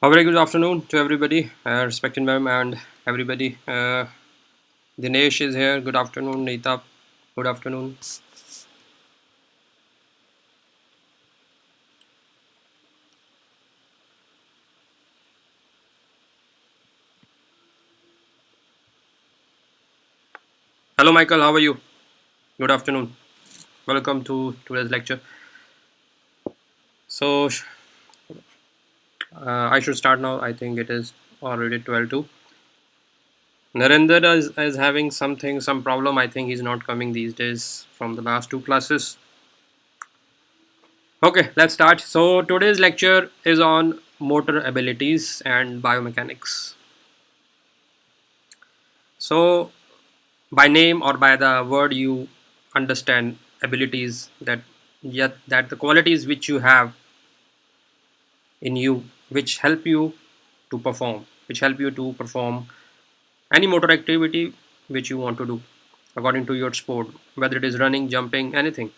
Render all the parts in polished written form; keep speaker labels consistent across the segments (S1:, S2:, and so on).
S1: A very good afternoon to everybody, respected ma'am and everybody. Dinesh is here. Good afternoon, Neeta. Good afternoon. Hello, Michael. How are you? Good afternoon. Welcome to today's lecture. So, I should start now. I think it is already 12 2. Narendra is having some problem. I think he's not coming these days from the last two classes. Okay, let's start. So, today's lecture is on motor abilities and biomechanics. So, by name or by the word you understand abilities that yet that the qualities which you have in you which help you to perform any motor activity which you want to do according to your sport, whether it is running, jumping, anything.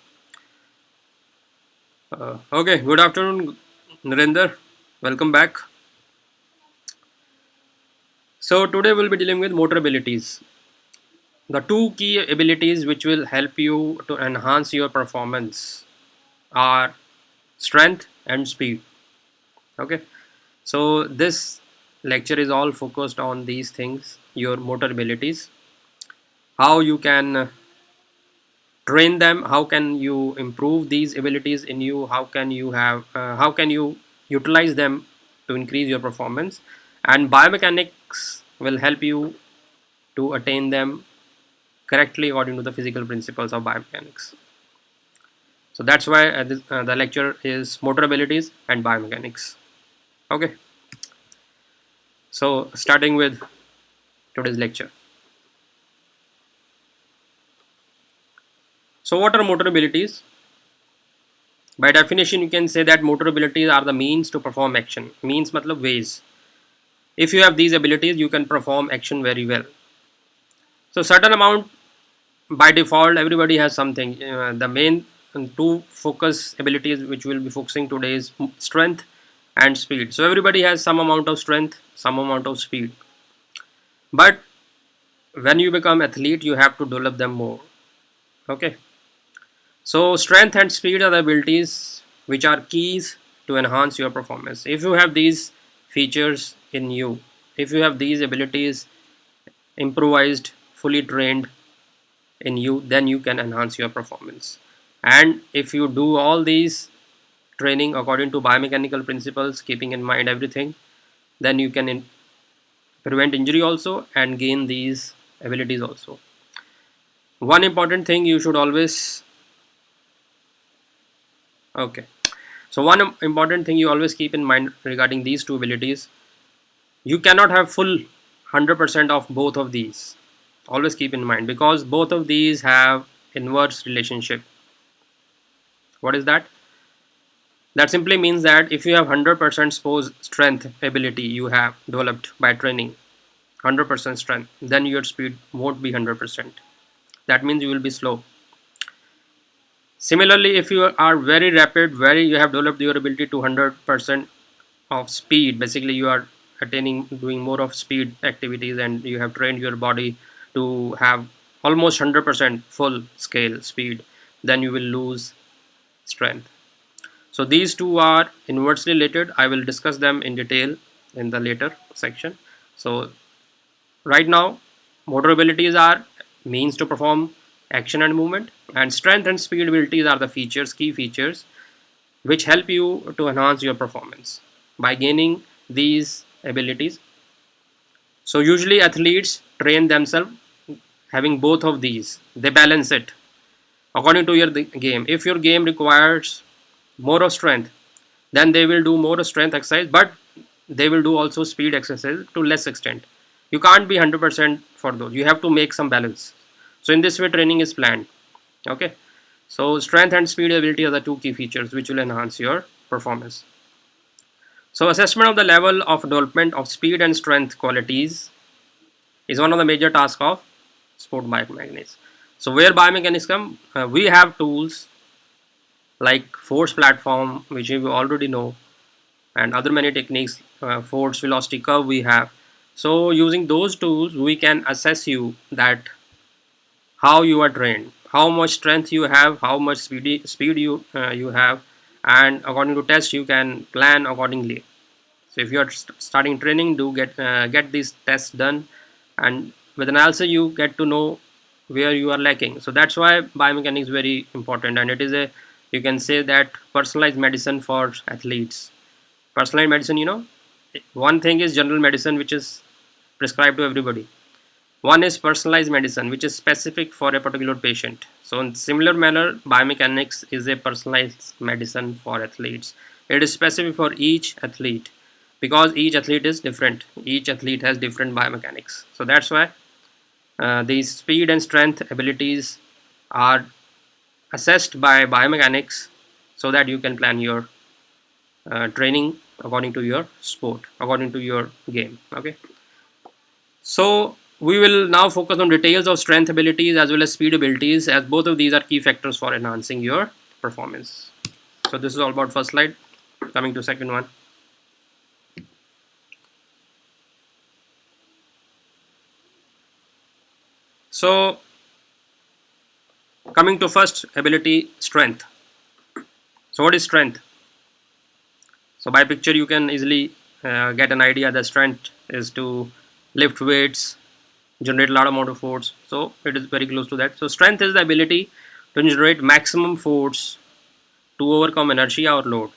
S1: Okay, good afternoon, Narendra. Welcome back. So today we'll be dealing with motor abilities, the two key abilities which will help you to enhance your performance are strength and speed. Okay, so this lecture is all focused on these things, your motor abilities, how you can train them, how can you improve these abilities in you, how can you utilize them to increase your performance, and biomechanics will help you to attain them correctly according to the physical principles of biomechanics. So that's why the lecture is motor abilities and biomechanics. Okay, so starting with today's lecture. So what are motor abilities? By definition, you can say that motor abilities are the means to perform action. Means matlab ways. If you have these abilities, you can perform action very well. So certain amount by default, everybody has something. The main two focus abilities which we'll be focusing today is strength and speed. So everybody has some amount of strength, some amount of speed. But when you become athlete, you have to develop them more. Okay. So strength and speed are the abilities which are keys to enhance your performance. If you have these features in you, if you have these abilities improvised, fully trained in you, then you can enhance your performance. And if you do all these training according to biomechanical principles, keeping in mind everything, then you can prevent injury also and gain these abilities also. One important thing you should always okay. So one important thing you always keep in mind regarding these two abilities, you cannot have full 100% of both of these. Always keep in mind because both of these have inverse relationship. What is that? That simply means that if you have 100% suppose strength ability you have developed by training, 100% strength, then your speed won't be 100%. That means you will be slow. Similarly, if you are very rapid, very you have developed your ability to 100% of speed, basically you are attaining doing more of speed activities and you have trained your body to have almost 100% full scale speed, then you will lose strength. So these two are inversely related. I will discuss them in detail in the later section. So right now, motor abilities are means to perform action and movement, and strength and speed abilities are the key features which help you to enhance your performance by gaining these abilities. So usually athletes train themselves having both of these. They balance it according to your game. If your game requires more of strength, then they will do more of strength exercise, but they will do also speed exercise to less extent. You can't be 100% for those. You have to make some balance. So in this way, training is planned. Okay. So strength and speed ability are the two key features which will enhance your performance. So assessment of the level of development of speed and strength qualities is one of the major tasks of sport biomechanics. So where biomechanics come, we have tools like force platform, which you already know, and other many techniques, force velocity curve we have. So using those tools we can assess you that how you are trained, how much strength you have, how much speed you have, and according to test you can plan accordingly. So if you are starting training, do get these tests done, and with analysis you get to know where you are lacking. So that's why biomechanics is very important, and it is a, you can say that, personalized medicine for athletes. Personalized medicine, one thing is general medicine, which is prescribed to everybody. One is personalized medicine, which is specific for a particular patient. So in similar manner, biomechanics is a personalized medicine for athletes. It is specific for each athlete because each athlete is different. Each athlete has different biomechanics. So that's why these speed and strength abilities are assessed by biomechanics, so that you can plan your training according to your sport, according to your game. Okay. So we will now focus on details of strength abilities as well as speed abilities, as both of these are key factors for enhancing your performance. So this is all about first slide. Coming to second one. So coming to first ability, strength. So what is strength? So by picture you can easily get an idea that strength is to lift weights, generate a lot amount of force. So it is very close to that. So strength is the ability to generate maximum force to overcome inertia or load.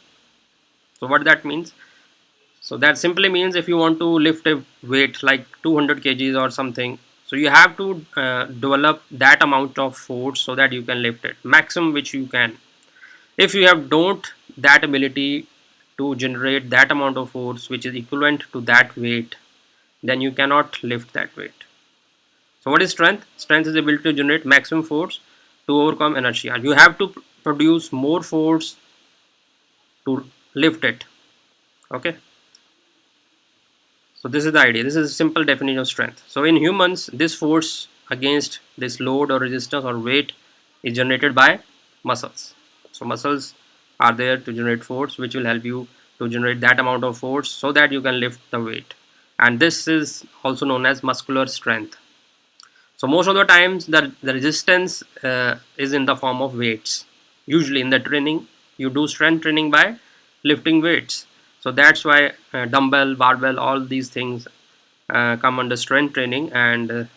S1: So what that means? So that simply means if you want to lift a weight like 200 kgs or something, so you have to develop that amount of force so that you can lift it maximum which you can. If you have don't that ability to generate that amount of force which is equivalent to that weight, then you cannot lift that weight. So what is strength? Strength is the ability to generate maximum force to overcome inertia. You have to produce more force to lift it. Okay. So this is the idea. This is a simple definition of strength. So in humans, this force against this load or resistance or weight is generated by muscles. So muscles are there to generate force, which will help you to generate that amount of force so that you can lift the weight. And this is also known as muscular strength. So most of the times the resistance is in the form of weights. Usually in the training, you do strength training by lifting weights. So that's why dumbbell, barbell, all these things come under strength training. And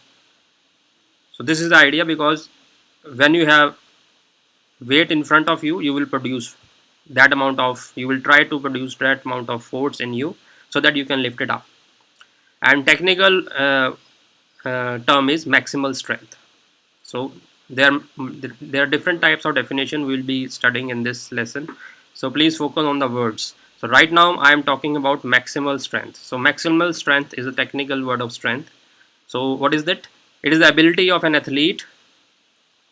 S1: so this is the idea, because when you have weight in front of you, you will produce that amount of, you will try to produce that amount of force in you so that you can lift it up. And technical term is maximal strength. So there are different types of definition we will be studying in this lesson. So please focus on the words. So right now I am talking about maximal strength. So maximal strength is a technical word of strength. So what is that? It is the ability of an athlete.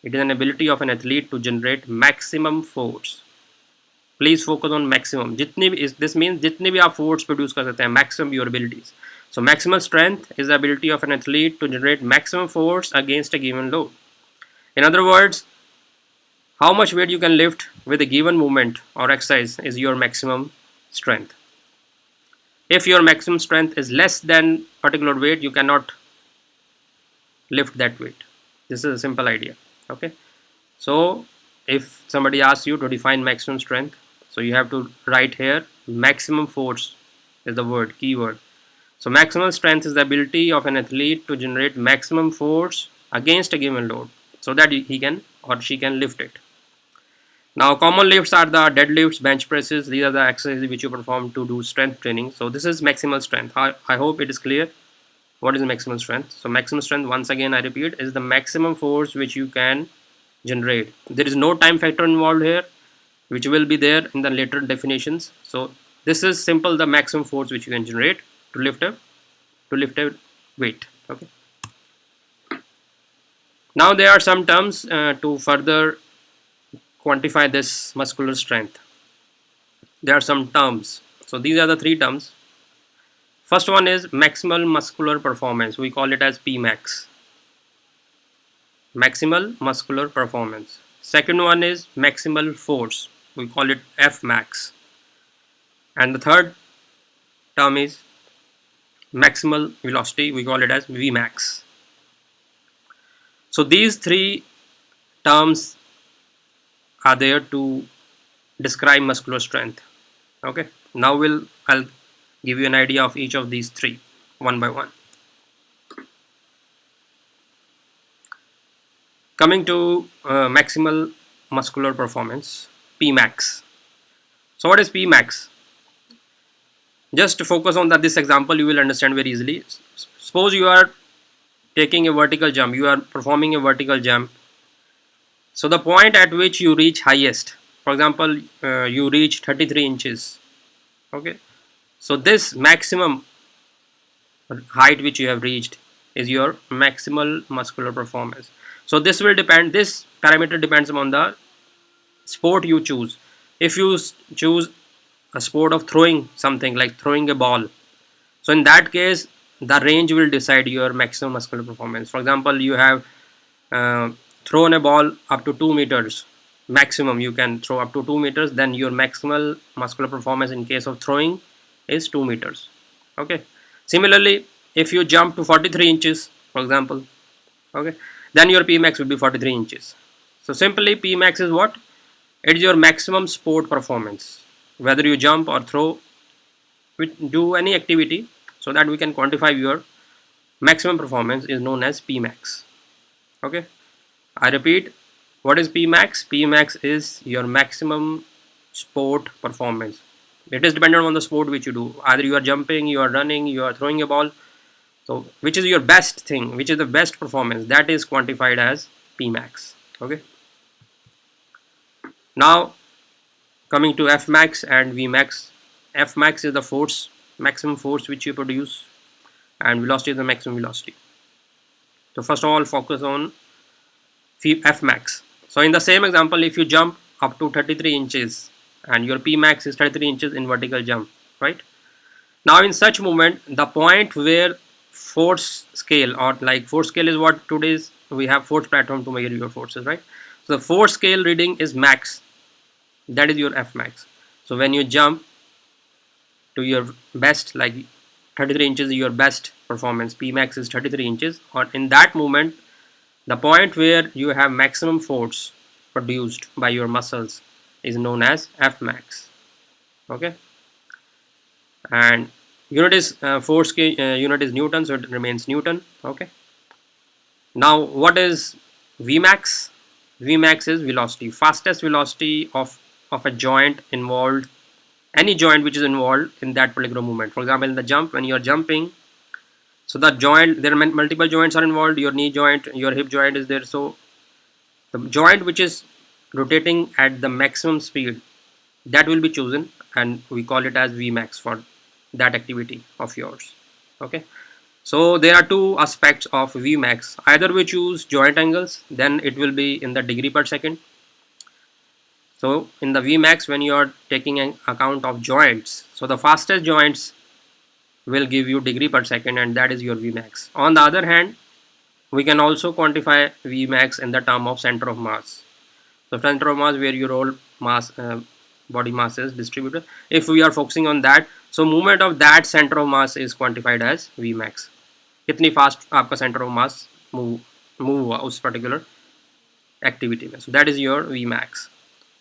S1: It is an ability of an athlete to generate maximum force. Please focus on maximum. जितनी भी is this means जितनी भी आप force produce कर सकते हैं, maximum your abilities. So maximal strength is the ability of an athlete to generate maximum force against a given load. In other words, how much weight you can lift with a given movement or exercise is your maximum strength. If your maximum strength is less than particular weight, you cannot lift that weight. This is a simple idea. Okay. So if somebody asks you to define maximum strength, so you have to write here maximum force is the word, keyword. So maximal strength is the ability of an athlete to generate maximum force against a given load so that he can or she can lift it. Now common lifts are the deadlifts, bench presses. These are the exercises which you perform to do strength training. So this is maximal strength. I hope it is clear. What is maximum strength? So maximum strength, once again I repeat, is the maximum force which you can generate. There is no time factor involved here, which will be there in the later definitions. So this is simple, the maximum force which you can generate to lift a weight. Okay. Now there are some terms to further quantify this muscular strength. There are some terms. So these are the three terms. First one is maximal muscular performance. We call it as Pmax. Maximal muscular performance. Second one is maximal force. We call it Fmax. And the third term is maximal velocity, we call it as Vmax. So these three terms are there to describe muscular strength. Okay, now I'll give you an idea of each of these three one by one. Coming to maximal muscular performance, Pmax. So what is Pmax? Just to focus on this example, you will understand very easily. Suppose you are taking a vertical jump, you are performing a vertical jump. So the point at which you reach highest, for example, you reach 33 inches. Okay, so this maximum height which you have reached is your maximal muscular performance. So this will depend, this parameter depends on the sport you choose. If you choose a sport of throwing something like throwing a ball, so in that case the range will decide your maximum muscular performance. For example, you have uh, thrown a ball up to 2 meters, maximum you can throw up to 2 meters, then your maximal muscular performance in case of throwing is 2 meters. Okay, similarly, if you jump to 43 inches, for example, okay, then your Pmax will be 43 inches. So simply Pmax is what? It is your maximum sport performance, whether you jump or throw, do any activity, so that we can quantify your maximum performance is known as Pmax. Okay, I repeat, what is Pmax? Pmax is your maximum sport performance. It is dependent on the sport which you do. Either you are jumping, you are running, you are throwing a ball. So which is your best thing, which is the best performance, that is quantified as Pmax. Okay. Now coming to Fmax and Vmax. Fmax is the force, maximum force which you produce, and velocity is the maximum velocity. So first of all, focus on Fmax. So in the same example, if you jump up to 33 inches and your Pmax is 33 inches in vertical jump, right? Now in such movement, the point where force scale, or like force scale is what today's we have force platform to measure your forces, right? So the force scale reading is max, that is your Fmax. So when you jump to your best, like 33 inches is your best performance, Pmax is 33 inches, or in that movement the point where you have maximum force produced by your muscles is known as Fmax. Okay, and unit is unit is Newton, so it remains Newton. Okay, now what is Vmax? Vmax is velocity, fastest velocity of a joint involved, any joint which is involved in that particular movement. For example, in the jump, when you are jumping, so the joint, there are multiple joints are involved, your knee joint, your hip joint is there. So the joint which is rotating at the maximum speed, that will be chosen, and we call it as Vmax for that activity of yours. Okay, so there are two aspects of Vmax. Either we choose joint angles, then it will be in the degree per second. So in the Vmax, when you are taking an account of joints, so the fastest joints will give you degree per second, and that is your Vmax. On the other hand, we can also quantify Vmax in the term of center of mass. So center of mass, where your whole mass, body mass is distributed. If we are focusing on that, so movement of that center of mass is quantified as Vmax. कितनी fast आपका center of mass move हुआ उस particular activity में. So that is your Vmax.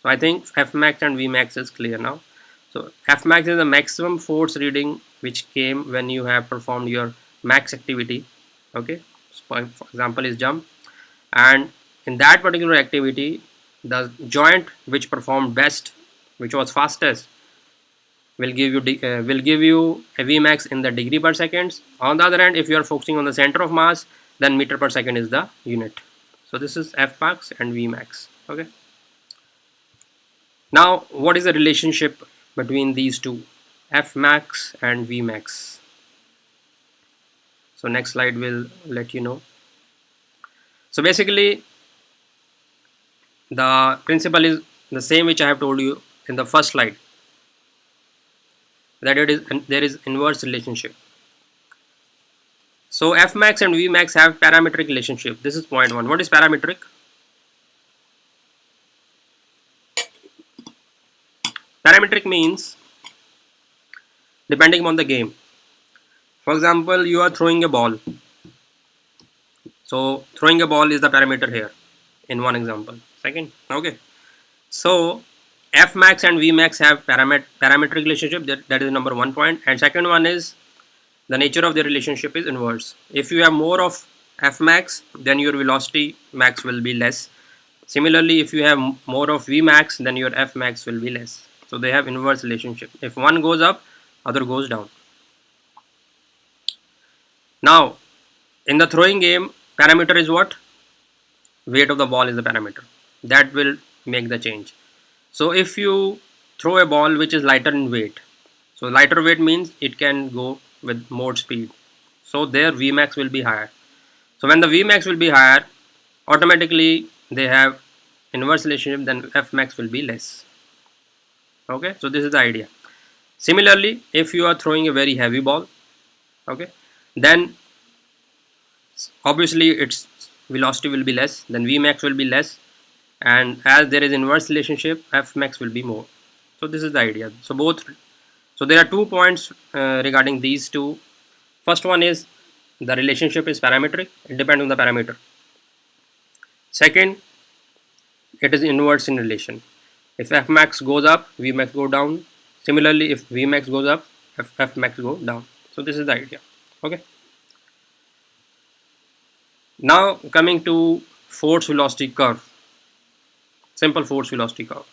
S1: So I think Fmax and Vmax is clear now. So Fmax is the maximum force reading which came when you have performed your max activity. Okay, so for example is jump, and in that particular activity the joint which performed best, which was fastest, will give you a Vmax in the degree per seconds. On the other hand, if you are focusing on the center of mass, then meter per second is the unit. So this is Fmax and Vmax. Okay, now what is the relationship between these two, Fmax and Vmax? So next slide will let you know. So basically the principle is the same which I have told you in the first slide, that there is inverse relationship. So Fmax and Vmax have parametric relationship. This is point one. What is parametric? Parametric means depending on the game. For example, you are throwing a ball. So throwing a ball is the parameter here in one example. Second, okay. So F max and V max have parametric relationship. That is number 1 point. And second one is the nature of the relationship is inverse. If you have more of F max, then your velocity max will be less. Similarly, if you have more of V max, then your F max will be less. So they have inverse relationship. If one goes up, other goes down. Now, in the throwing game, parameter is what? Weight of the ball is the parameter. That will make the change. So if you throw a ball which is lighter in weight, so lighter weight means it can go with more speed. So their Vmax will be higher. So when the Vmax will be higher, automatically they have inverse relationship, then Fmax will be less. Okay, so this is the idea. Similarly, if you are throwing a very heavy ball, okay, then obviously its velocity will be less, then Vmax will be less, and as there is inverse relationship, Fmax will be more. So this is the idea. So there are 2 points regarding these two. First one is the relationship is parametric, it depends on the parameter. Second, it is inverse in relation. If Fmax goes up, Vmax go down. Similarly, if Vmax goes up, Fmax go down. So this is the idea. Okay. Now coming to force velocity curve. Simple force velocity curve.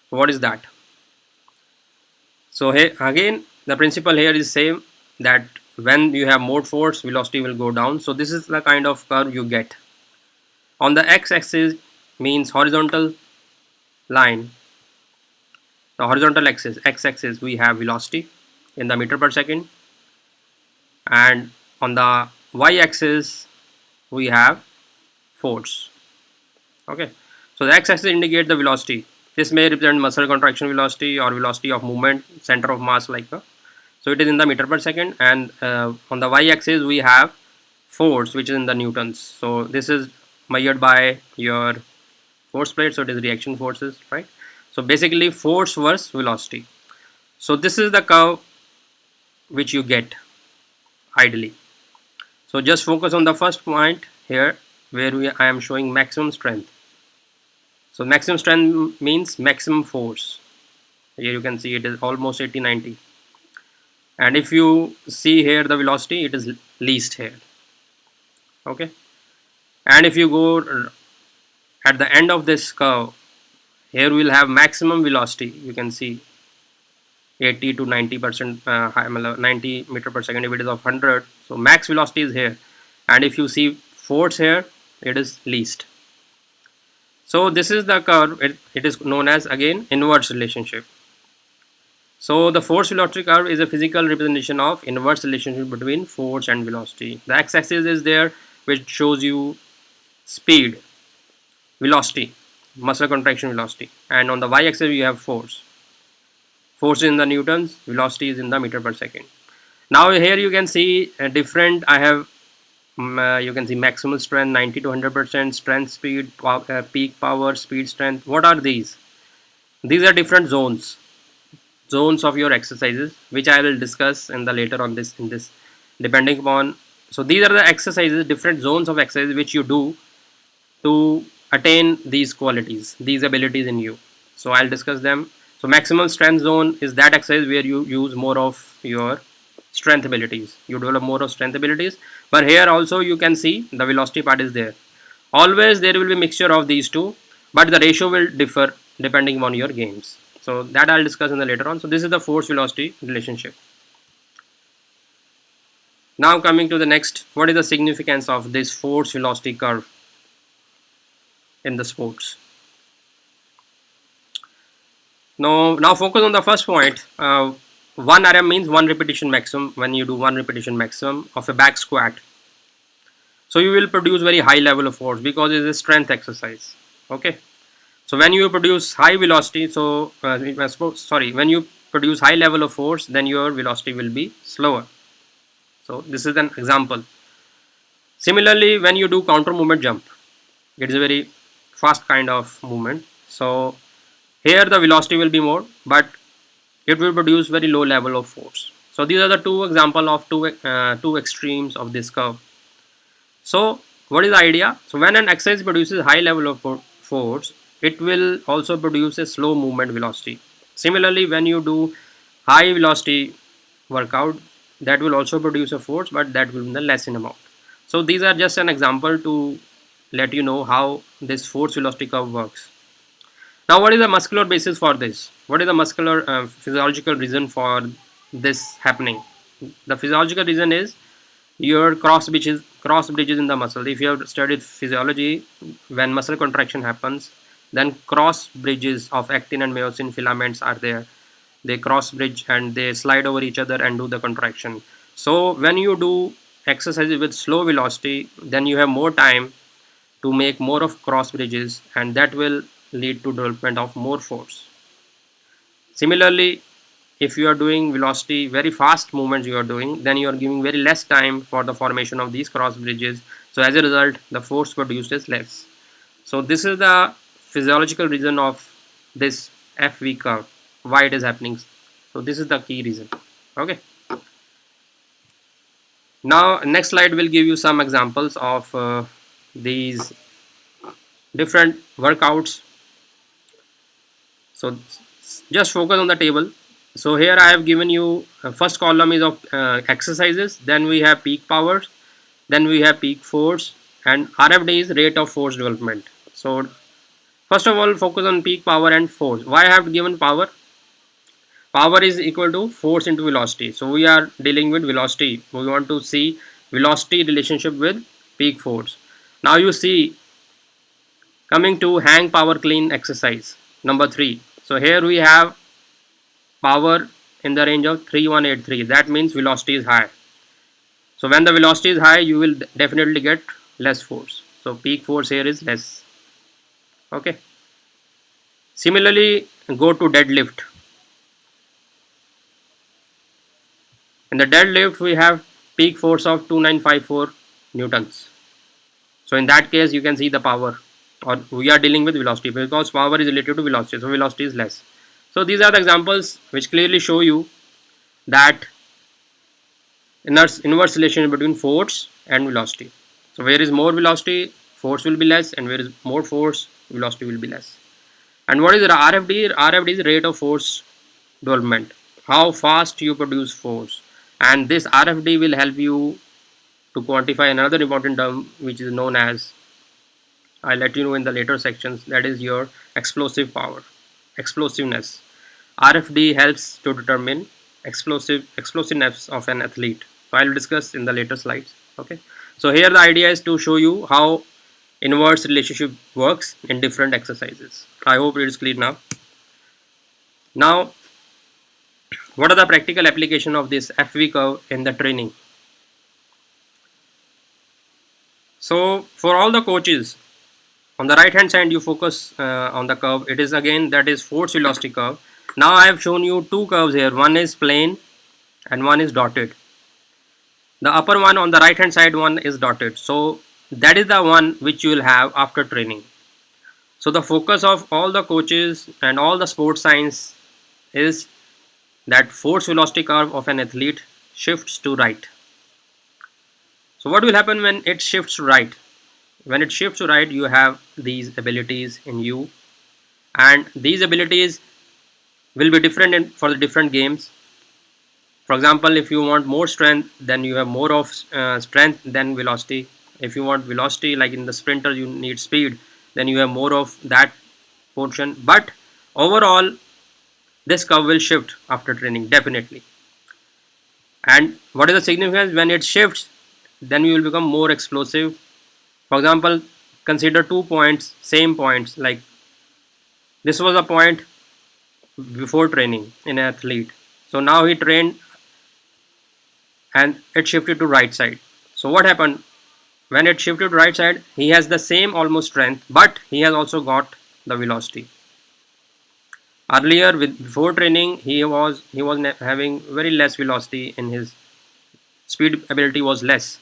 S1: So what is that? So here again, the principle here is same, that when you have more force, velocity will go down. So this is the kind of curve you get. On the x-axis means horizontal line. The horizontal axis, x-axis, we have velocity in the meter per second, and on the y-axis we have force. Okay, so the x-axis indicates the velocity. This may represent muscle contraction velocity or velocity of movement, center of mass, like so it is in the meter per second, and on the y-axis we have force, which is in the newtons. So this is measured by your force plate, so it is reaction forces, right? So basically force versus velocity. So this is the curve which you get ideally. So just focus on the first point here, where I am showing maximum strength. So maximum strength means maximum force. Here you can see it is almost 80-90. And if you see here the velocity, it is least here. Okay. And if you go at the end of this curve, here we will have maximum velocity. You can see 80 to 90%, 90 meter per second if it is of 100. So max velocity is here. And if you see force here, it is least. So this is the curve. It is known as, again, inverse relationship. So the force velocity curve is a physical representation of inverse relationship between force and velocity. The x-axis is there, which shows you speed, velocity, muscle contraction velocity, and on the y-axis you have force. Force is in the newtons, velocity is in the meter per second. Now here you can see different. I have you can see maximal strength 90 to 100%, strength, speed, peak power, speed, strength. What are these? These are different zones of your exercises, which I will discuss in the later on this in this depending upon. So these are the exercises, different zones of exercise which you do to attain these qualities, these abilities in you. So I'll discuss them. So maximal strength zone is that exercise where you use more of your strength abilities, you develop more of strength abilities. But here also you can see the velocity part is there. Always there will be mixture of these two, but the ratio will differ depending on your games. So that I'll discuss in the later on. So this is the force velocity relationship. Now coming to the next, what is the significance of this force velocity curve in the sports? Now focus on the first point. 1 RM means 1 repetition maximum. When you do 1 repetition maximum of a back squat, so you will produce very high level of force because it is a strength exercise. Okay. So when you produce high velocity, so when you produce high level of force, then your velocity will be slower. So this is an example. Similarly, when you do counter movement jump, it is a very fast kind of movement. So here the velocity will be more, but it will produce very low level of force. So these are the two example of two extremes of this curve. So what is the idea? So when an exercise produces high level of force, it will also produce a slow movement velocity. Similarly, when you do high velocity workout, that will also produce a force, but that will be the less in amount. So these are just an example to let you know how this force velocity curve works. Now, what is the muscular basis for this? What is the muscular physiological reason for this happening? The physiological reason is your cross bridges in the muscle. If you have studied physiology, when muscle contraction happens, then cross bridges of actin and myosin filaments are there. They cross bridge and they slide over each other and do the contraction. So when you do exercises with slow velocity, then you have more time to make more of cross bridges, and that will lead to development of more force. Similarly, if you are doing velocity very fast movements you are doing, then you are giving very less time for the formation of these cross bridges. So as a result, the force produced is less. So this is the physiological reason of this FV curve, why it is happening. So this is the key reason. Okay, now next slide will give you some examples of these different workouts. So just focus on the table. So here I have given you first column is of exercises, then we have peak powers, then we have peak force, and RFD is rate of force development. So first of all, focus on peak power and force. Why I have given power? Power is equal to force into velocity. So we are dealing with velocity. We want to see velocity relationship with peak force. Now you see, coming to hang power clean exercise number 3. So here we have power in the range of 3183. That means velocity is high. So when the velocity is high, you will definitely get less force. So peak force here is less. Okay. Similarly, go to deadlift. In the deadlift, we have peak force of 2954 newtons. So in that case, you can see the power, or we are dealing with velocity because power is related to velocity. So velocity is less. So these are the examples which clearly show you that inverse relation between force and velocity. So where is more velocity, force will be less, and where is more force, velocity will be less. And what is the RFD? RFD is rate of force development, how fast you produce force. And this RFD will help you to quantify another important term which is known as, I'll let you know in the later sections, that is your explosive power, explosiveness. RFD helps to determine explosiveness of an athlete. So I'll discuss in the later slides. Okay. So here the idea is to show you how inverse relationship works in different exercises. I hope it is clear now. Now, what are the practical application of this FV curve in the training? So for all the coaches, on the right hand side you focus on the curve. It is again that is force velocity curve. Now I have shown you two curves here. One is plain and one is dotted. The upper one on the right hand side one is dotted. So that is the one which you will have after training. So the focus of all the coaches and all the sports science is that force velocity curve of an athlete shifts to right. So what will happen when it shifts to right? When it shifts to right, you have these abilities in you, and these abilities will be different for the different games. For example, if you want more strength, then you have more of strength than velocity. If you want velocity, like in the sprinter you need speed, then you have more of that portion. But overall, this curve will shift after training, definitely. And what is the significance? When it shifts, then you will become more explosive. For example, consider 2 points, same points, like this was a point before training in an athlete. So now he trained and it shifted to right side. So what happened? When it shifted to right side, he has the same almost strength, but he has also got the velocity. Earlier, before training, he was having very less velocity, in his speed ability was less.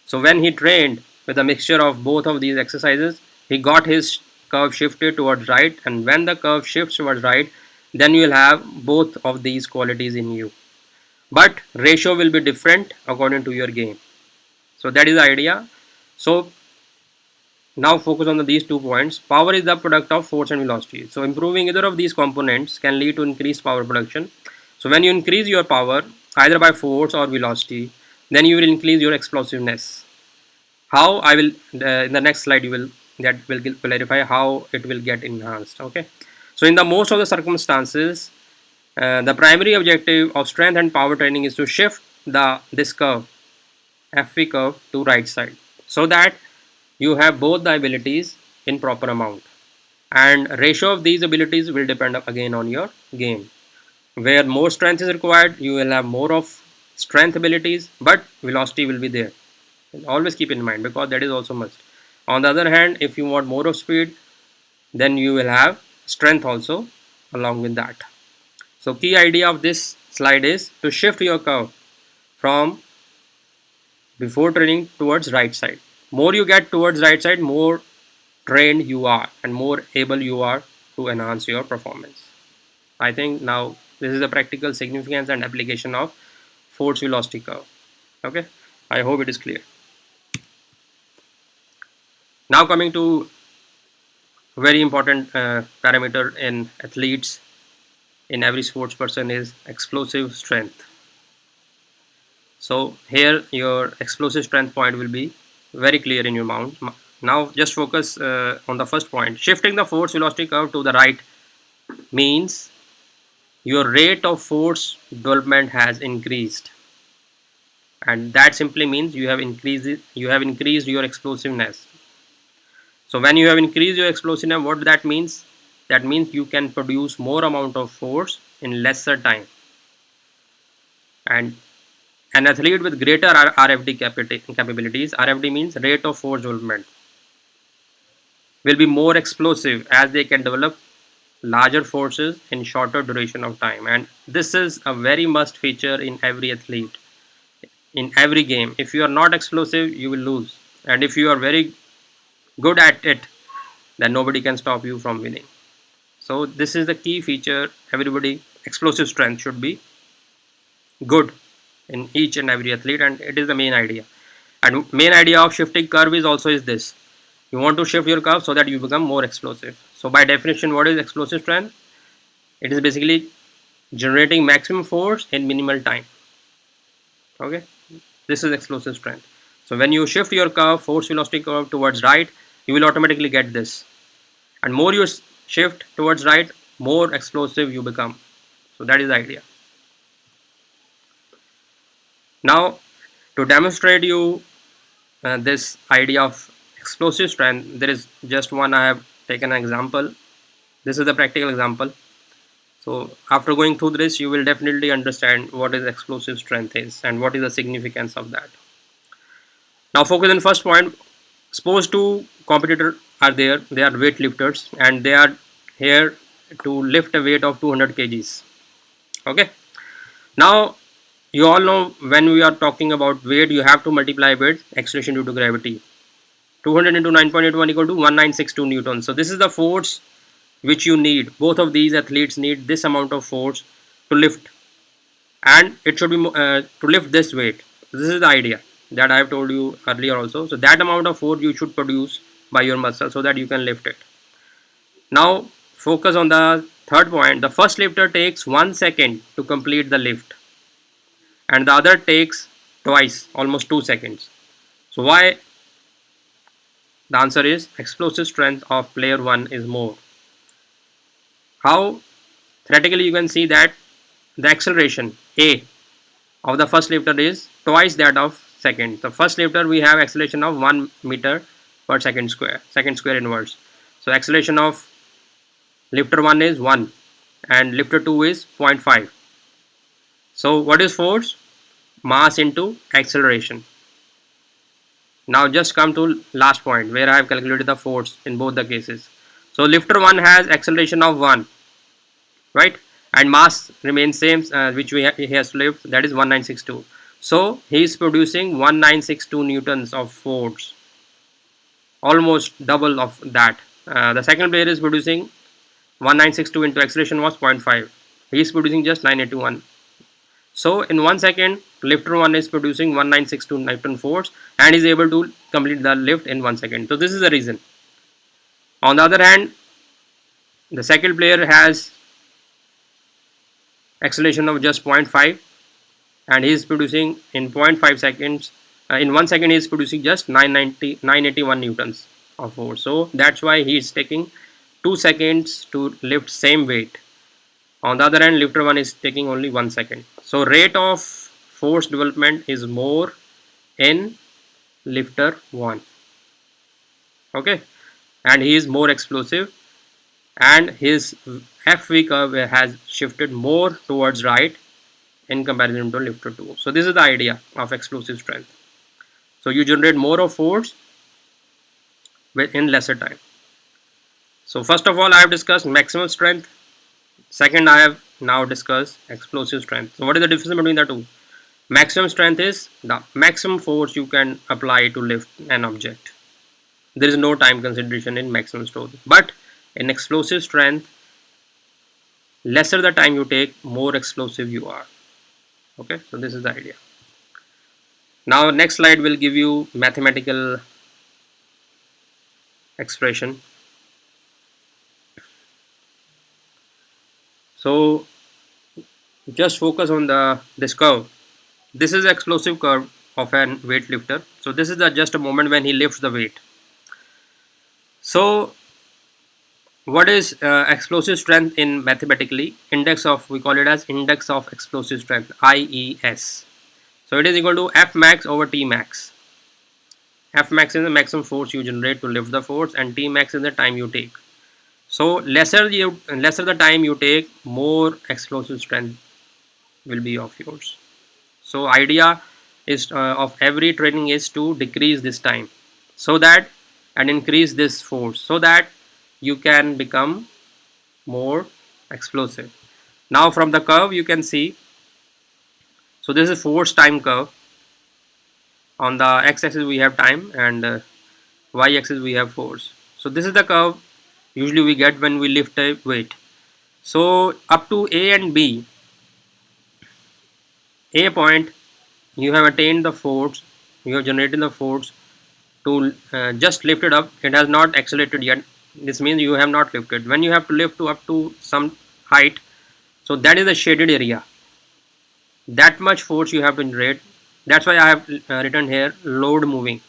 S1: So when he trained with a mixture of both of these exercises, he got his curve shifted towards right, and when the curve shifts towards right, then you will have both of these qualities in you, but ratio will be different according to your game. So that is the idea. So now focus on these 2 points. Power is the product of force and velocity. So improving either of these components can lead to increased power production. So when you increase your power either by force or velocity, then you will increase your explosiveness. How? I will in the next slide you will clarify how it will get enhanced. Okay. So in the most of the circumstances, the primary objective of strength and power training is to shift this curve, FV curve, to right side, so that you have both the abilities in proper amount, and ratio of these abilities will depend again on your game. Where more strength is required, you will have more of strength abilities, but velocity will be there. Always keep in mind, because that is also must. On the other hand, if you want more of speed, then you will have strength also along with that. So key idea of this slide is to shift your curve from before training towards right side. More you get towards right side, more trained you are and more able you are to enhance your performance. I think now this is the practical significance and application of force velocity curve. Okay, I hope it is clear. Now coming to very important parameter in athletes, in every sports person, is explosive strength. So here your explosive strength point will be very clear in your mind. Now just focus on the first point. Shifting the force velocity curve to the right means your rate of force development has increased, and that simply means you have increased your explosiveness. So when you have increased your explosiveness, what that means? That means you can produce more amount of force in lesser time, and an athlete with greater RFD capabilities, RFD means rate of force development, will be more explosive as they can develop larger forces in shorter duration of time. And this is a very must feature in every athlete, in every game. If you are not explosive, you will lose, and if you are very good at it, then nobody can stop you from winning. So this is the key feature. Everybody, explosive strength should be good in each and every athlete, and it is the main idea. And main idea of shifting curve is also is this: you want to shift your curve so that you become more explosive. So by definition, what is explosive strength? It is basically generating maximum force in minimal time. Okay, this is explosive strength. So when you shift your curve, force velocity curve, towards right, you will automatically get this, and more you shift towards right, more explosive you become. So that is the idea. Now to demonstrate you this idea of explosive strength, there is just one. I have taken an example. This is the practical example. So after going through this, you will definitely understand what is explosive strength is and what is the significance of that. Now focus on first point. Suppose two competitors are there. They are weightlifters and they are here to lift a weight of 200 kgs. Okay. Now you all know when we are talking about weight, you have to multiply with acceleration due to gravity. 200 into 9.81 equal to 1962 newtons. So this is the force which you need. Both of these athletes need this amount of force to lift, and it should be to lift this weight. This is the idea that I have told you earlier also. So that amount of force you should produce by your muscle so that you can lift it. Now focus on the third point. The first lifter takes 1 second to complete the lift, and the other takes twice, almost 2 seconds. So why? The answer is explosive strength of player 1 is more. How? Theoretically you can see that the acceleration A of the first lifter is twice that of second. The first lifter we have acceleration of 1 meter per second square inverse. So acceleration of lifter 1 is 1 and lifter 2 is 0.5. So what is force? Mass into acceleration. Now just come to last point where I have calculated the force in both the cases. So lifter 1 has acceleration of 1, right, and mass remains same, which he has to lift, that is 1962. So he is producing 1962 newtons of force, almost double of that. The second player is producing 1962 into acceleration was 0.5. He is producing just 981. So in 1 second, lifter 1 is producing 1962 Newton force and is able to complete the lift in 1 second. So this is the reason. On the other hand, the second player has acceleration of just 0.5 and he is producing in 0.5 seconds. In 1 second, he is producing just 981 newtons of force. So that's why he is taking 2 seconds to lift same weight. On the other hand, lifter 1 is taking only 1 second. So rate of force development is more in lifter 1. Okay, and he is more explosive, and his FV curve has shifted more towards right in comparison to lifter 2. So this is the idea of explosive strength. So you generate more of force in lesser time. So first of all, I have discussed maximum strength. Second, I have now discussed explosive strength. So what is the difference between the two? Maximum strength is the maximum force you can apply to lift an object. There is no time consideration in maximum strength. But in explosive strength, lesser the time you take, more explosive you are. Okay, so this is the idea. Now next slide will give you mathematical expression. So just focus on this curve. This is the explosive curve of an weightlifter. So this is just a moment when he lifts the weight. So what is explosive strength in mathematically? We call it as index of explosive strength, IES. So it is equal to F max over T max. F max is the maximum force you generate to lift the force, and T max is the time you take. So lesser the time you take, more explosive strength will be of yours. So idea is of every training is to decrease this time, so that and increase this force, so that you can become more explosive. Now from the curve you can see, so this is force time curve. On the x-axis we have time, and y-axis we have force. So this is the curve usually we get when we lift a weight. So up to A and B, A point, you have attained the force, you have generated the force to just lift it up. It has not accelerated yet. This means you have not lifted. When you have to lift to up to some height, so that is the shaded area. That much force you have to generate. That's why I have written here load moving.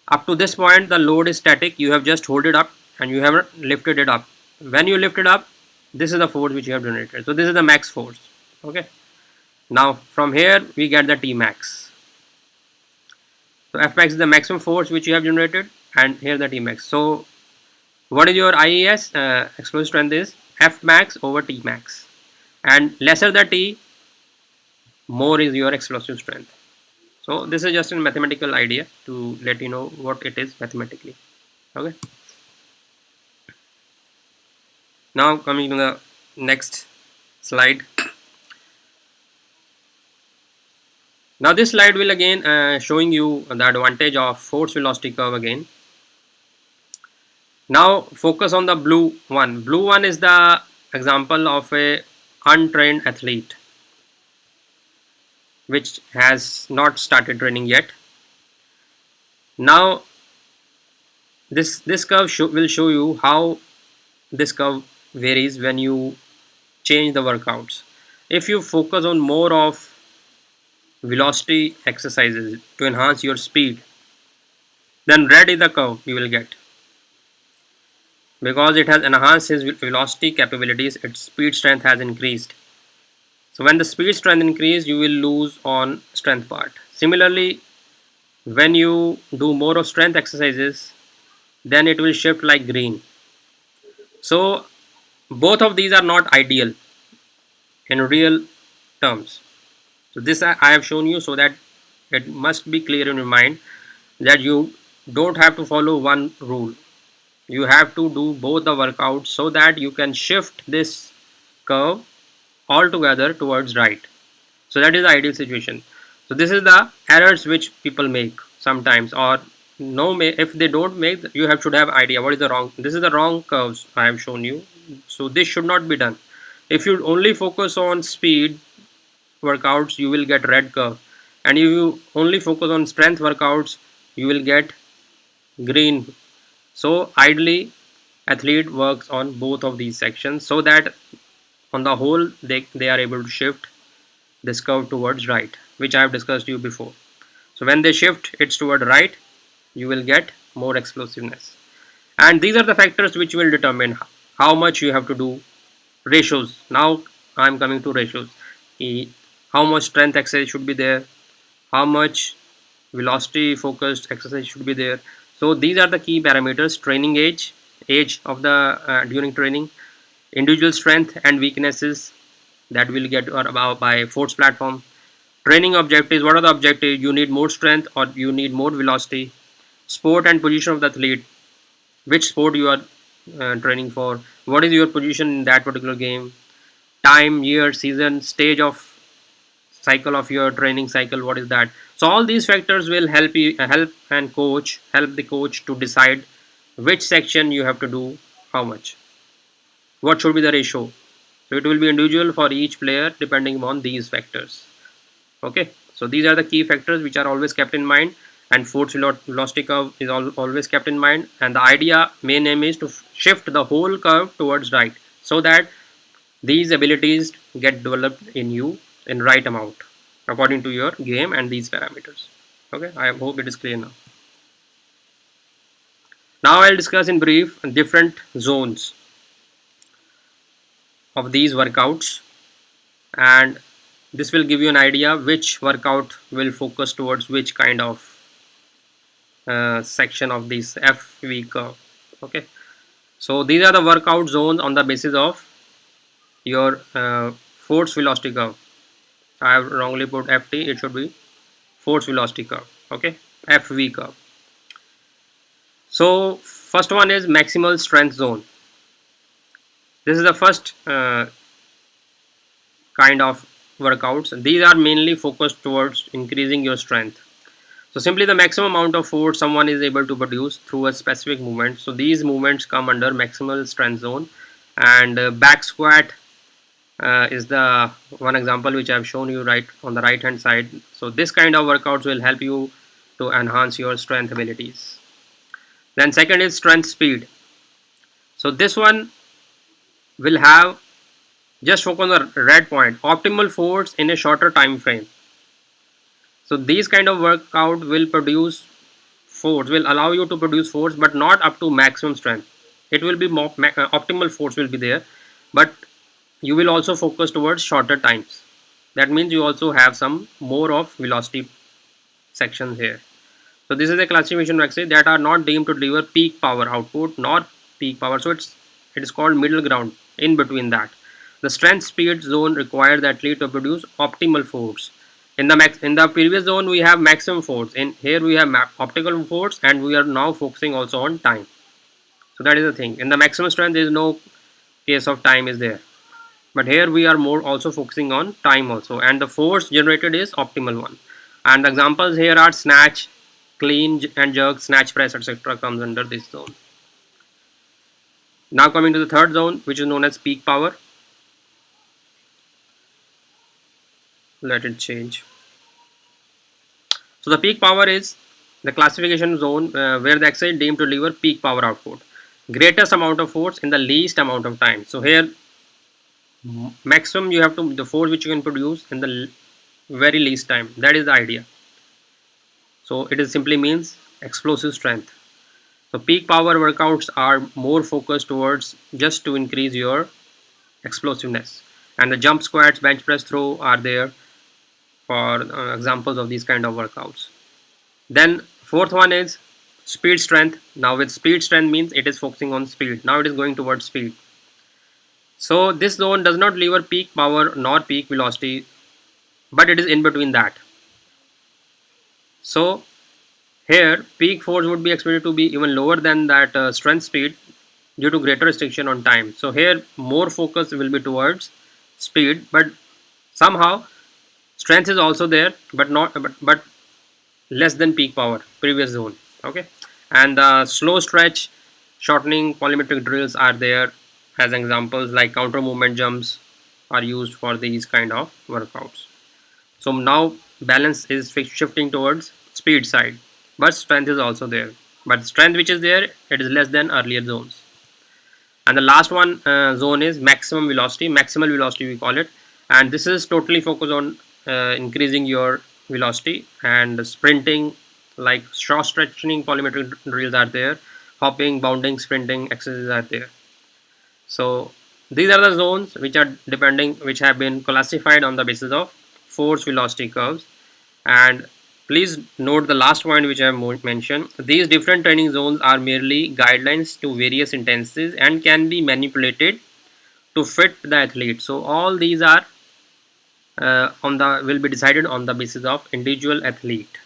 S1: Up to this point, the load is static. You have just hold it up and you have lifted it up. When you lift it up, this is the force which you have generated. So this is the max force. Okay. Now from here we get the T max. So F max is the maximum force which you have generated, and here the T max. So what is your IES? Explosive strength is F max over T max, and lesser the T, more is your explosive strength. So this is just a mathematical idea to let you know what it is mathematically. Okay. Now coming to the next slide. Now this slide will again showing you the advantage of force velocity curve again. Now focus on the blue one. Blue one is the example of a untrained athlete which has not started training yet. Now this curve will show you how this curve varies when you change the workouts. If you focus on more of velocity exercises to enhance your speed, then red is the curve you will get, because it has enhanced his velocity capabilities, its speed strength has increased. So when the speed strength increase, you will lose on strength part. Similarly, when you do more of strength exercises, then it will shift like green. So both of these are not ideal in real terms. So this I have shown you so that it must be clear in your mind that you don't have to follow one rule. You have to do both the workouts so that you can shift this curve altogether towards right. So that is the ideal situation. So this is the errors which people make sometimes, or no, if they don't make, you should have idea what is the wrong. This is the wrong curves I have shown you. So this should not be done. If you only focus on speed workouts, you will get red curve, and if you only focus on strength workouts, you will get green. So ideally, athlete works on both of these sections so that on the whole they are able to shift this curve towards right, which I have discussed you before. So when they shift it's toward right, you will get more explosiveness. And these are the factors which will determine how much you have to do. Ratios. Now I'm coming to ratios. How much strength exercise should be there, how much velocity focused exercise should be there. So these are the key parameters: training age of the during training, individual strength and weaknesses that will get about by force platform, training objectives. What are the objectives? You need more strength or you need more velocity. Sport and position of the athlete, which sport you are training for, what is your position in that particular game, time, year, season, stage of cycle of your training cycle, what is that. So all these factors will help you help the coach to decide which section you have to do how much, what should be the ratio. So it will be individual for each player depending upon these factors. Okay, so these are the key factors which are always kept in mind, and force velocity curve is always kept in mind, and the idea main aim is to shift the whole curve towards right so that these abilities get developed in you in right amount according to your game and these parameters. Okay, I hope it is clear now. Now I'll discuss in brief different zones of these workouts, and this will give you an idea which workout will focus towards which kind of section of this FV curve. Okay, so these are the workout zones on the basis of your force velocity curve. I have wrongly put FT, it should be force velocity curve. Okay, FV curve. So first one is maximal strength zone. This is the first kind of workouts. These are mainly focused towards increasing your strength. So simply the maximum amount of force someone is able to produce through a specific movement. So these movements come under maximal strength zone, and back squat is the one example which I have shown you right on the right hand side. So this kind of workouts will help you to enhance your strength abilities. Then second is strength speed. So this one will have, just focus on the red point, optimal force in a shorter time frame. So these kind of workout will produce force, will allow you to produce force, but not up to maximum strength. It will be more optimal force will be there, but you will also focus towards shorter times. That means you also have some more of velocity sections here. So this is a classification of exercise that are not deemed to deliver peak power output nor peak power. So it is called middle ground in between that. The strength speed zone requires the athlete to produce optimal force. In the previous zone we have maximum force. In here we have optimal force, and we are now focusing also on time. So that is the thing. In the maximum strength there is no case of time is there, but here we are more also focusing on time also, and the force generated is optimal one. And the examples here are snatch, clean and jerk, snatch press, etc. comes under this zone. Now coming to the third zone, which is known as peak power. Let it change. So the peak power is the classification zone where the exercise deemed to deliver peak power output, greatest amount of force in the least amount of time. So here maximum you have to the force which you can produce in the very least time. That is the idea. So it is simply means explosive strength. So peak power workouts are more focused towards just to increase your explosiveness, and the jump, squats, bench press, throw are there for examples of these kind of workouts. Then fourth one is speed strength. Now with speed strength means it is focusing on speed. Now it is going towards speed. So this zone does not deliver peak power nor peak velocity, but it is in between that. So here peak force would be expected to be even lower than that strength speed due to greater restriction on time. So here more focus will be towards speed, but somehow strength is also there, but not but less than peak power previous zone. Okay, and slow stretch, shortening, polymetric drills are there, as examples like counter movement jumps are used for these kind of workouts. So now balance is shifting towards speed side, but strength is also there. But strength which is there, it is less than earlier zones. And the last one zone is maximum velocity, maximal velocity we call it, and this is totally focused on increasing your velocity and sprinting, like short stretching polymetric drills are there, hopping, bounding, sprinting exercises are there. So these are the zones which are depending, which have been classified on the basis of force velocity curves. And please note the last point which I have mentioned. These different training zones are merely guidelines to various intensities and can be manipulated to fit the athlete. So all these are on the will be decided on the basis of individual athlete.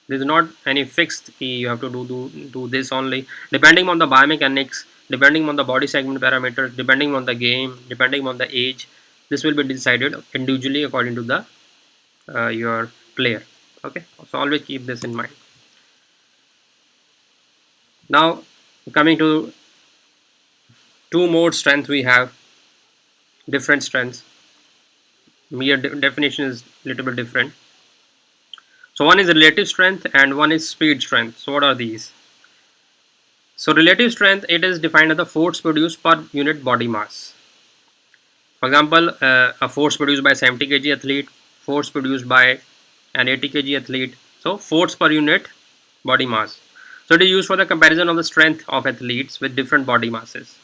S1: There is not any fixed key you have to do this only. Depending on the biomechanics, depending on the body segment parameters, depending on the game, depending on the age, this will be decided individually according to the your player. Okay, so always keep this in mind. Now coming to two more strengths, we have different strengths. Mere definition is a little bit different. So one is relative strength and one is speed strength. So what are these? So relative strength, it is defined as the force produced per unit body mass. For example, a force produced by 70 kg athlete, force produced by an 80 kg athlete. So force per unit body mass. So it is used for the comparison of the strength of athletes with different body masses.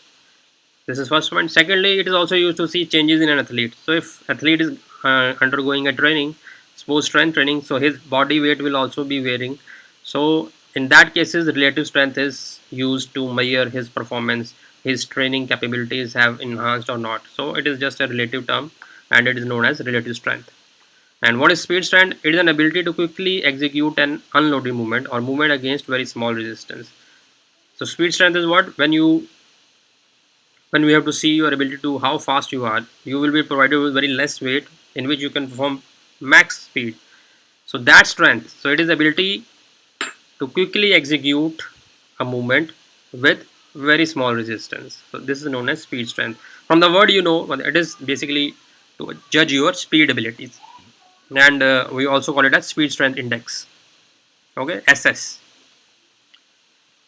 S1: This is first one. Secondly, it is also used to see changes in an athlete. So if athlete is undergoing a training, suppose strength training, so his body weight will also be varying. So in that cases, relative strength is used to measure his performance, his training capabilities have enhanced or not. So it is just a relative term and it is known as relative strength. And what is speed strength? It is an ability to quickly execute an unloading movement or movement against very small resistance. So speed strength is what? When we have to see your ability to how fast you are, you will be provided with very less weight in which you can perform max speed. So that strength, so it is ability to quickly execute a movement with very small resistance. So this is known as speed strength. From the word, you know, it is basically to judge your speed abilities, and we also call it as speed strength index. Okay, SS,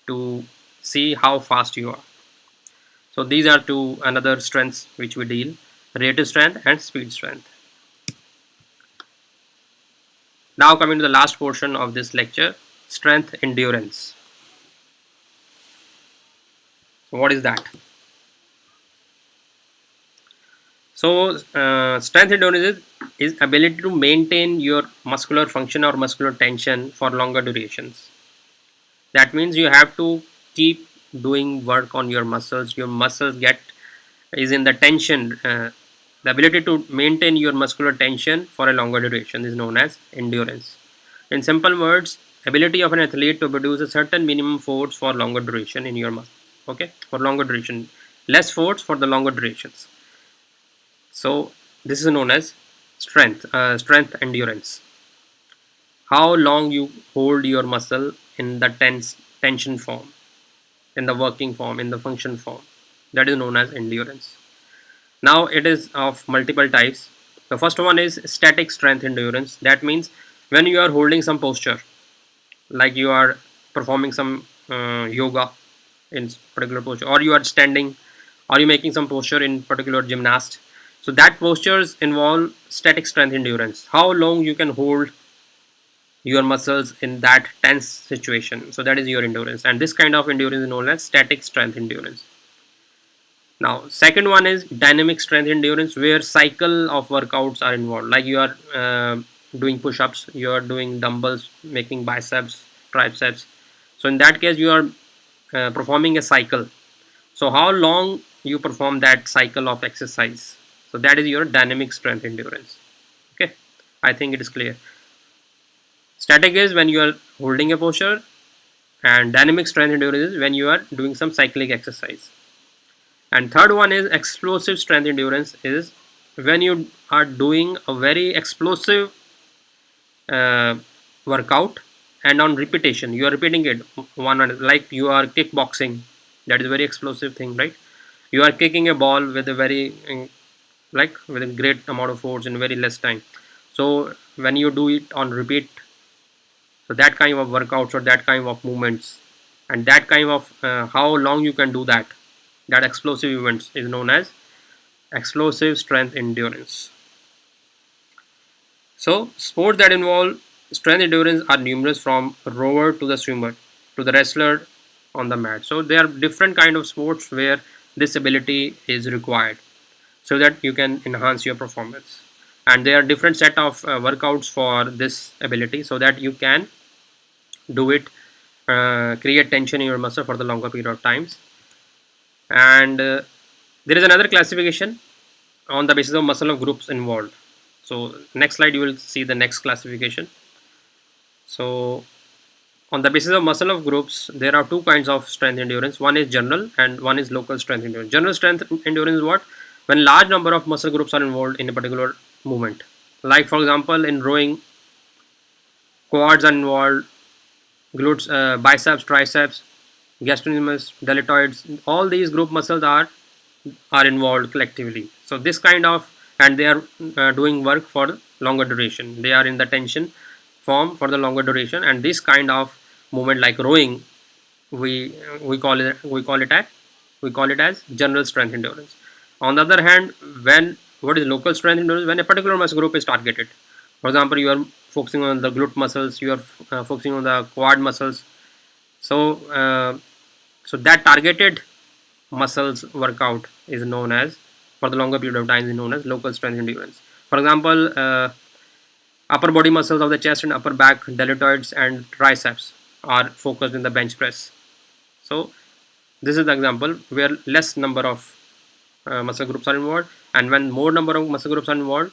S1: to see how fast you are. So these are two another strengths which we deal: relative strength and speed strength. Now coming to the last portion of this lecture, strength endurance. So what is that? So strength endurance is ability to maintain your muscular function or muscular tension for longer durations. That means you have to keep doing work on your muscles. Your muscles get is in the tension. The ability to maintain your muscular tension for a longer duration is known as endurance. In simple words, ability of an athlete to produce a certain minimum force for longer duration in your muscle. Okay, for longer duration, less force for the longer durations. So this is known as strength endurance. How long you hold your muscle in the tension form, in the working form, in the function form. That is known as endurance. Now it is of multiple types. The first one is static strength endurance. That means when you are holding some posture, like you are performing some yoga in particular posture, or you are standing, or you making some posture in particular gymnast. So that postures involve static strength endurance. How long you can hold your muscles in that tense situation. So that is your endurance, and this kind of endurance is known as static strength endurance. Now second one is dynamic strength endurance, where cycle of workouts are involved, like you are doing push-ups, you are doing dumbbells, making biceps, triceps. So in that case you are performing a cycle. So how long you perform that cycle of exercise, so that is your dynamic strength endurance. Okay, I think it is clear. Static is when you are holding a posture, and dynamic strength endurance is when you are doing some cyclic exercise. And third one is explosive strength endurance, is when you are doing a very explosive uh, workout, and on repetition you are repeating it one, like you are kickboxing, that is a very explosive thing, right? You are kicking a ball with a very like with a great amount of force in very less time. So when you do it on repeat, so that kind of workouts or that kind of movements, and that kind of how long you can do that, that explosive events is known as explosive strength endurance. So sports that involve strength endurance are numerous, from rower to the swimmer to the wrestler on the mat. So there are different kind of sports where this ability is required so that you can enhance your performance. And there are different set of workouts for this ability so that you can do it, create tension in your muscle for the longer period of times. And there is another classification on the basis of muscle of groups involved. So next slide you will see the next classification. So on the basis of muscle of groups, there are two kinds of strength endurance. One is general and one is local strength endurance. General strength endurance is what? When large number of muscle groups are involved in a particular movement. Like for example, in rowing, quads are involved, glutes, biceps, triceps, gastrocnemius, deltoids. All these group muscles are involved collectively. So this kind of, and they are doing work for longer duration. They are in the tension form for the longer duration, and this kind of movement like rowing, we call it we call it as general strength endurance. On the other hand, when what is local strength endurance? When a particular muscle group is targeted. For example, you are focusing on the glute muscles, you are focusing on the quad muscles. So so that targeted muscles workout is known as, for the longer period of time, is known as local strength endurance. For example, upper body muscles of the chest and upper back, deltoids and triceps are focused in the bench press. So this is the example where less number of muscle groups are involved, and when more number of muscle groups are involved,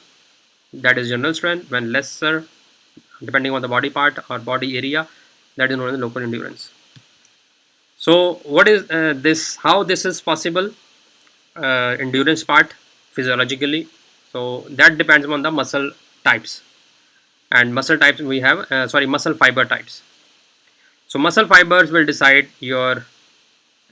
S1: that is general strength. When lesser, depending on the body part or body area, that is known as local endurance. So what is this? How this is possible? Endurance part physiologically. So that depends on the muscle types, and muscle types we have muscle fiber types. So muscle fibers will decide your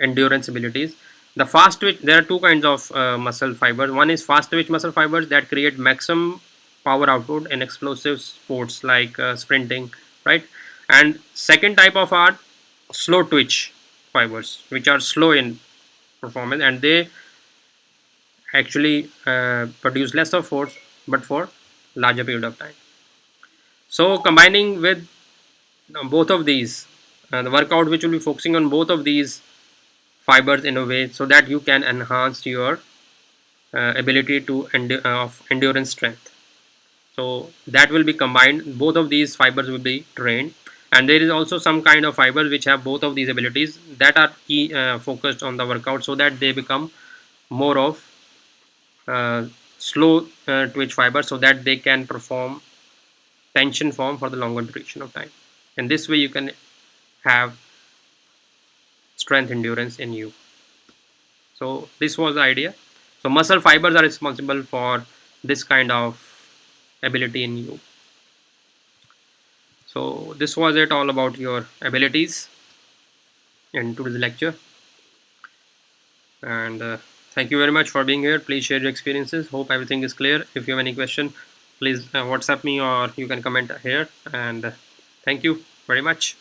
S1: endurance abilities. The fast twitch, there are two kinds of muscle fibers. One is fast twitch muscle fibers that create maximum power output in explosive sports like sprinting, right? And second type of are slow twitch fibers, which are slow in performance, and they actually produce less of force but for larger period of time. So combining with both of these, the workout which will be focusing on both of these fibers in a way so that you can enhance your ability to of endurance strength. So that will be combined, both of these fibers will be trained, and there is also some kind of fibers which have both of these abilities that are focused on the workout so that they become more of uh, slow twitch fibers so that they can perform tension form for the longer duration of time. And this way you can have strength endurance in you. So this was the idea. So muscle fibers are responsible for this kind of ability in you. So this was it all about your abilities in today's lecture. And thank you very much for being here. Please share your experiences. Hope everything is clear. If you have any question, please WhatsApp me or you can comment here. And thank you very much.